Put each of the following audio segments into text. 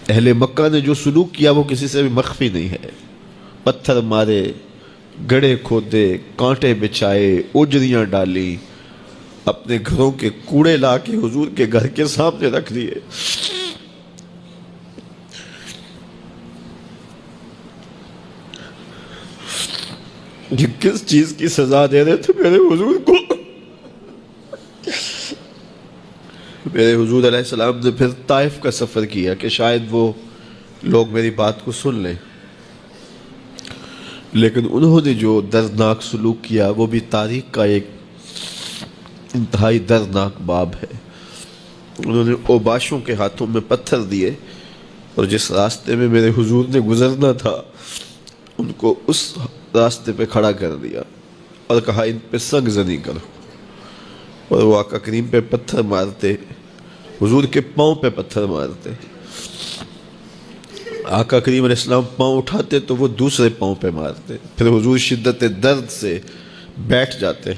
اہل مکہ نے جو سلوک کیا وہ کسی سے بھی مخفی نہیں ہے. پتھر مارے، گڑھے کھودے، کانٹے بچھائے، اجریاں ڈالی، اپنے گھروں کے کوڑے لا کے حضور کے گھر کے سامنے رکھ دیے. یہ کس چیز کی سزا دے رہے تھے میرے حضور کو؟ میرے حضور علیہ السلام نے پھر طائف کا سفر کیا کہ شاید وہ لوگ میری بات کو سن لیں، لیکن انہوں نے جو دردناک سلوک کیا وہ بھی تاریخ کا ایک انتہائی دردناک باب ہے. انہوں نے اوباشوں کے ہاتھوں میں پتھر دیے اور جس راستے میں میرے حضور نے گزرنا تھا ان کو اس راستے پہ کھڑا کر دیا اور کہا ان پہ سنگ زنی کرو. اور وہ آقا کریم پہ پتھر مارتے، حضور کے پاؤں پہ پتھر مارتے. آقا کریم علیہ السلام پاؤں اٹھاتے تو وہ دوسرے پاؤں پہ مارتے. پھر حضور شدت درد سے بیٹھ جاتے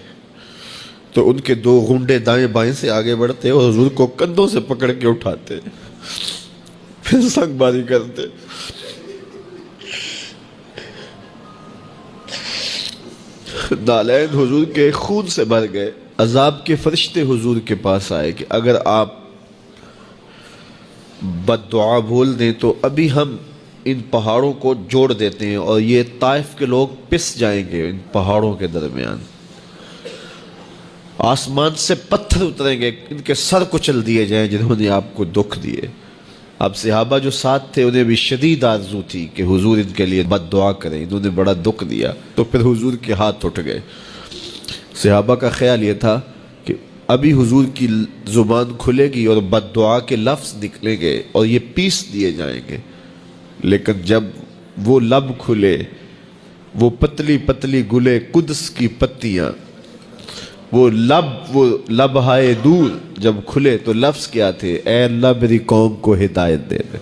تو ان کے دو غنڈے دائیں بائیں سے آگے بڑھتے اور حضور کو کندھوں سے پکڑ کے اٹھاتے، پھر سنگ باری کرتے. نالین حضور کے خون سے بھر گئے. عذاب کے فرشتے حضور کے پاس آئے کہ اگر آپ بد دعا بول دیں تو ابھی ہم ان پہاڑوں کو جوڑ دیتے ہیں اور یہ طائف کے لوگ پس جائیں گے ان پہاڑوں کے درمیان. آسمان سے پتھر اتریں گے، ان کے سر کچل دیے جائیں جنہوں نے آپ کو دکھ دیے. اب صحابہ جو ساتھ تھے انہیں بھی شدید آرزو تھی کہ حضور ان کے لیے بد دعا کریں، انہوں نے بڑا دکھ دیا. تو پھر حضور کے ہاتھ اٹھ گئے. صحابہ کا خیال یہ تھا کہ ابھی حضور کی زبان کھلے گی اور بد دعا کے لفظ نکلیں گے اور یہ پیس دیے جائیں گے. لیکن جب وہ لب کھلے، وہ پتلی پتلی گلے قدس کی پتیاں، وہ لب ہائے دور جب کھلے تو لفظ کیا تھے؟ اے اللہ میری قوم کو ہدایت دے دے،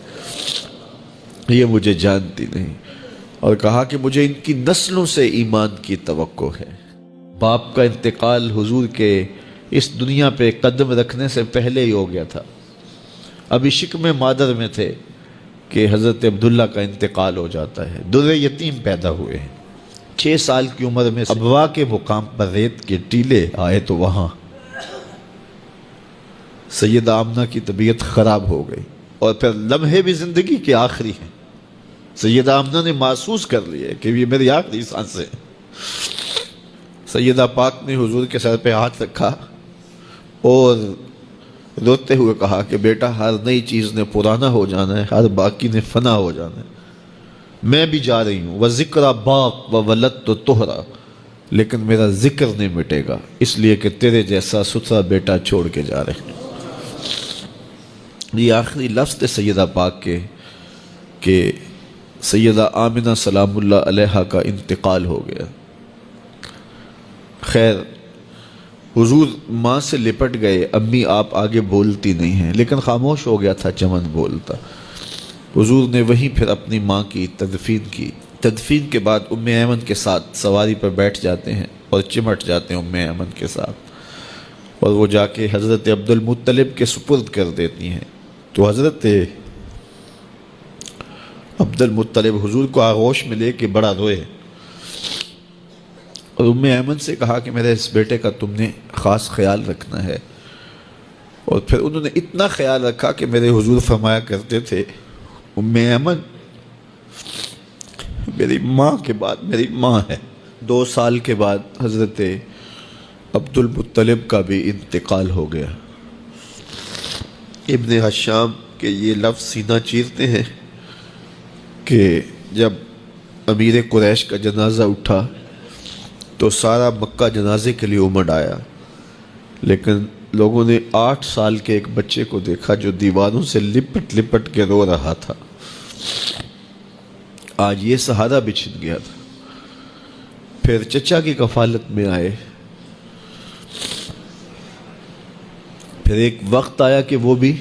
یہ مجھے جانتی نہیں. اور کہا کہ مجھے ان کی نسلوں سے ایمان کی توقع ہے. باپ کا انتقال حضور کے اس دنیا پہ قدم رکھنے سے پہلے ہی ہو گیا تھا. ابھی شکم مادر میں تھے کہ حضرت عبداللہ کا انتقال ہو جاتا ہے. در یتیم پیدا ہوئے ہیں. 6 سال کی عمر میں ابوا کے مقام پر ریت کے ٹیلے آئے تو وہاں سیدہ آمنہ کی طبیعت خراب ہو گئی اور پھر لمحے بھی زندگی کے آخری ہیں. سیدہ آمنہ نے محسوس کر لیا کہ یہ میری آخری سانسیں. سیدہ پاک نے حضور کے سر پہ ہاتھ رکھا اور روتے ہوئے کہا کہ بیٹا ہر نئی چیز نے پرانا ہو جانا ہے، ہر باقی نے فنا ہو جانا ہے. میں بھی جا رہی ہوں، وَذِكْرَ بَاق وَوَلَدْتُ طُہْرًا، لیکن میرا ذکر نہیں مٹے گا اس لیے کہ تیرے جیسا ستھرا بیٹا چھوڑ کے جا رہے ہیں. یہ آخری لفظ تھے سیدہ پاک کے کہ سیدہ آمنہ سلام اللہ علیہا کا انتقال ہو گیا. خیر حضور ماں سے لپٹ گئے. امی آپ آگے بولتی نہیں ہیں، لیکن خاموش ہو گیا تھا چمن بولتا. حضور نے وہیں پھر اپنی ماں کی تدفین کی. تدفین کے بعد ام ایمن کے ساتھ سواری پر بیٹھ جاتے ہیں اور چمٹ جاتے ہیں ام ایمن کے ساتھ، اور وہ جا کے حضرت عبد المطلب کے سپرد کر دیتی ہیں. تو حضرت عبد المطلب حضور کو آغوش میں لے کے بڑا روئے اور ام ایمن سے کہا کہ میرے اس بیٹے کا تم نے خاص خیال رکھنا ہے. اور پھر انہوں نے اتنا خیال رکھا کہ میرے حضور فرمایا کرتے تھے ام ایمن میری ماں کے بعد میری ماں ہے. 2 سال کے بعد حضرت عبد المطلب کا بھی انتقال ہو گیا. ابن حشام کے یہ لفظ سینہ چیرتے ہیں کہ جب امیر قریش کا جنازہ اٹھا تو سارا مکہ جنازے کے لیے امڑ آیا، لیکن لوگوں نے 8 سال کے ایک بچے کو دیکھا جو دیواروں سے لپٹ لپٹ کے رو رہا تھا. آج یہ سہارا بچھن گیا تھا. پھر چچا کی کفالت میں آئے. پھر ایک وقت آیا کہ وہ بھی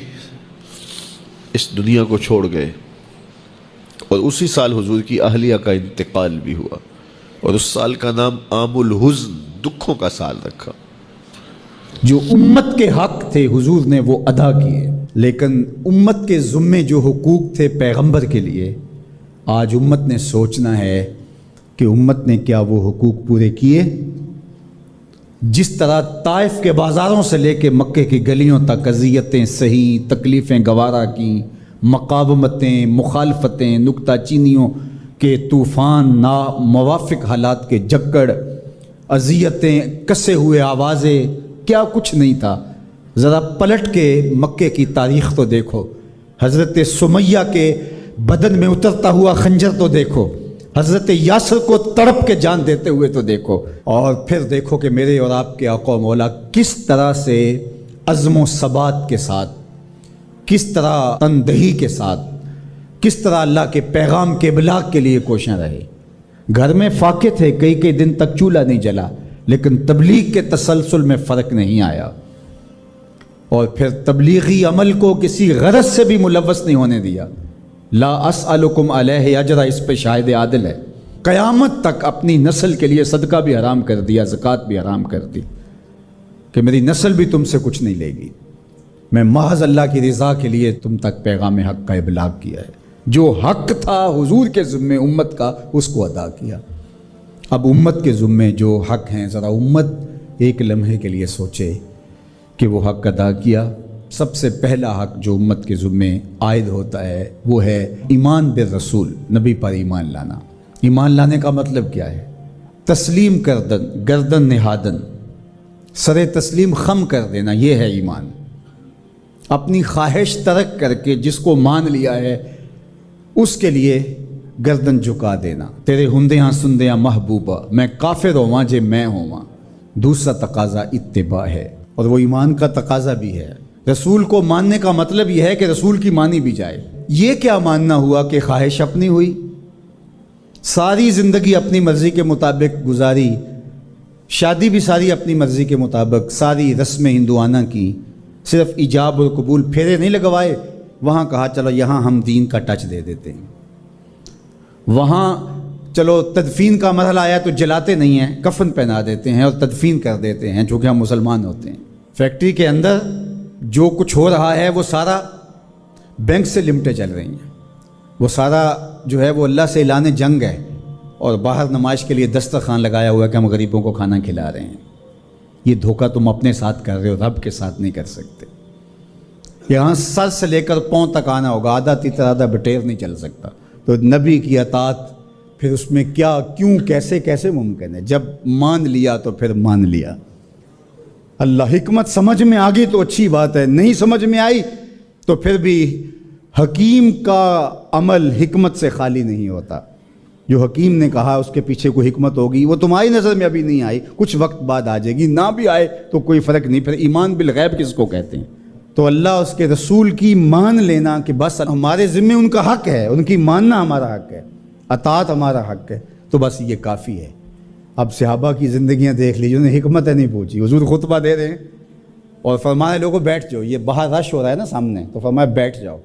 اس دنیا کو چھوڑ گئے اور اسی سال حضور کی اہلیہ کا انتقال بھی ہوا اور اس سال کا نام عام الحزن، دکھوں کا سال رکھا. جو امت کے حق تھے حضور نے وہ ادا کیے. لیکن امت کے ذمے جو حقوق تھے پیغمبر کے لیے، آج امت نے سوچنا ہے کہ امت نے کیا وہ حقوق پورے کیے؟ جس طرح طائف کے بازاروں سے لے کے مکے کی گلیوں تک اذیتیں سہی، تکلیفیں گوارا کی، مقاومتیں، مخالفتیں، نکتہ چینیوں کے طوفان، ناموافق حالات کے جکڑ، اذیتیں، کسے ہوئے آوازیں، کیا کچھ نہیں تھا۔ ذرا پلٹ کے مکے کی تاریخ تو دیکھو، حضرت سمیہ کے بدن میں اترتا ہوا خنجر تو دیکھو، حضرت یاسر کو تڑپ کے جان دیتے ہوئے تو دیکھو، اور پھر دیکھو کہ میرے اور آپ کے آقا و مولا کس طرح سے عزم و ثبات کے ساتھ، کس طرح تندہی کے ساتھ، کس طرح اللہ کے پیغام کے ابلاغ کے لیے کوشاں رہے۔ گھر میں فاقے تھے، کئی دن تک چولہا نہیں جلا، لیکن تبلیغ کے تسلسل میں فرق نہیں آیا، اور پھر تبلیغی عمل کو کسی غرض سے بھی ملوث نہیں ہونے دیا۔ لا اسألکم علیہ اجرا، اس پہ شاہد عادل ہے۔ قیامت تک اپنی نسل کے لیے صدقہ بھی حرام کر دیا، زکوٰۃ بھی حرام کر دی، کہ میری نسل بھی تم سے کچھ نہیں لے گی، میں محض اللہ کی رضا کے لیے تم تک پیغام حق کا ابلاغ کیا ہے۔ جو حق تھا حضور کے ذمے امت کا، اس کو ادا کیا۔ اب امت کے ذمے جو حق ہیں، ذرا امت ایک لمحے کے لیے سوچے کہ وہ حق ادا کیا۔ سب سے پہلا حق جو امت کے ذمے عائد ہوتا ہے وہ ہے ایمان بالرسول، نبی پر ایمان لانا۔ ایمان لانے کا مطلب کیا ہے؟ تسلیم کردن، گردن نہادن، سر تسلیم خم کر دینا، یہ ہے ایمان۔ اپنی خواہش ترک کر کے جس کو مان لیا ہے اس کے لیے گردن جھکا دینا۔ تیرے ہندیاں سندیاں محبوبہ، میں کافر ہواں جے میں ہواں۔ دوسرا تقاضا اتباع ہے، اور وہ ایمان کا تقاضا بھی ہے۔ رسول کو ماننے کا مطلب یہ ہے کہ رسول کی مانی بھی جائے۔ یہ کیا ماننا ہوا کہ خواہش اپنی ہوئی، ساری زندگی اپنی مرضی کے مطابق گزاری، شادی بھی ساری اپنی مرضی کے مطابق، ساری رسمیں ہندوانہ کی، صرف ایجاب اور قبول، پھیرے نہیں لگوائے۔ وہاں کہا چلو یہاں ہم دین کا ٹچ دے دیتے ہیں، وہاں چلو تدفین کا مرحلہ آیا تو جلاتے نہیں ہیں، کفن پہنا دیتے ہیں اور تدفین کر دیتے ہیں، چونکہ ہم مسلمان ہوتے ہیں۔ فیکٹری کے اندر جو کچھ ہو رہا ہے وہ سارا بینک سے لمٹیں چل رہی ہیں، وہ سارا جو ہے وہ اللہ سے اعلان جنگ ہے، اور باہر نمائش کے لیے دسترخوان لگایا ہوا ہے کہ ہم غریبوں کو کھانا کھلا رہے ہیں۔ یہ دھوکہ تم اپنے ساتھ کر رہے ہو، رب کے ساتھ نہیں کر سکتے۔ یہاں سر سے لے کر پاؤں تک آنا ہوگا، آدھا تیتر آدھا بٹیر نہیں چل سکتا۔ تو نبی کی اطاعت پھر اس میں کیا، کیوں، کیسے ممکن ہے؟ جب مان لیا تو پھر مان لیا۔ اللہ حکمت سمجھ میں آ گئی تو اچھی بات ہے، نہیں سمجھ میں آئی تو پھر بھی حکیم کا عمل حکمت سے خالی نہیں ہوتا۔ جو حکیم نے کہا اس کے پیچھے کوئی حکمت ہوگی، وہ تمہاری نظر میں ابھی نہیں آئی، کچھ وقت بعد آ جائے گی، نہ بھی آئے تو کوئی فرق نہیں۔ پھر ایمان بالغیب کس کو کہتے ہیں؟ تو اللہ اس کے رسول کی مان لینا کہ بس ہمارے ذمے ان کا حق ہے، ان کی ماننا ہمارا حق ہے، اطاعت ہمارا حق ہے، تو بس یہ کافی ہے۔ اب صحابہ کی زندگیاں دیکھ لیجیے، انہیں حکمت نہیں پوچھی۔ حضور خطبہ دے رہے ہیں اور فرمانے لوگوں بیٹھ جاؤ، یہ باہر رش ہو رہا ہے نا سامنے، تو فرمایا بیٹھ جاؤ۔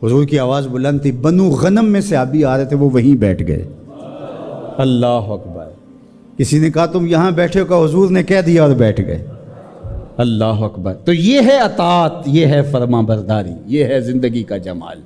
حضور کی آواز بلند تھی، بنو غنم میں صحابی آ رہے تھے، وہ وہیں بیٹھ گئے۔ اللہ اکبر۔ کسی نے کہا تم یہاں بیٹھے ہو، کہ حضور نے کہہ دیا اور بیٹھ گئے۔ اللہ اکبر۔ تو یہ ہے اطاعت، یہ ہے فرما برداری، یہ ہے زندگی کا جمال۔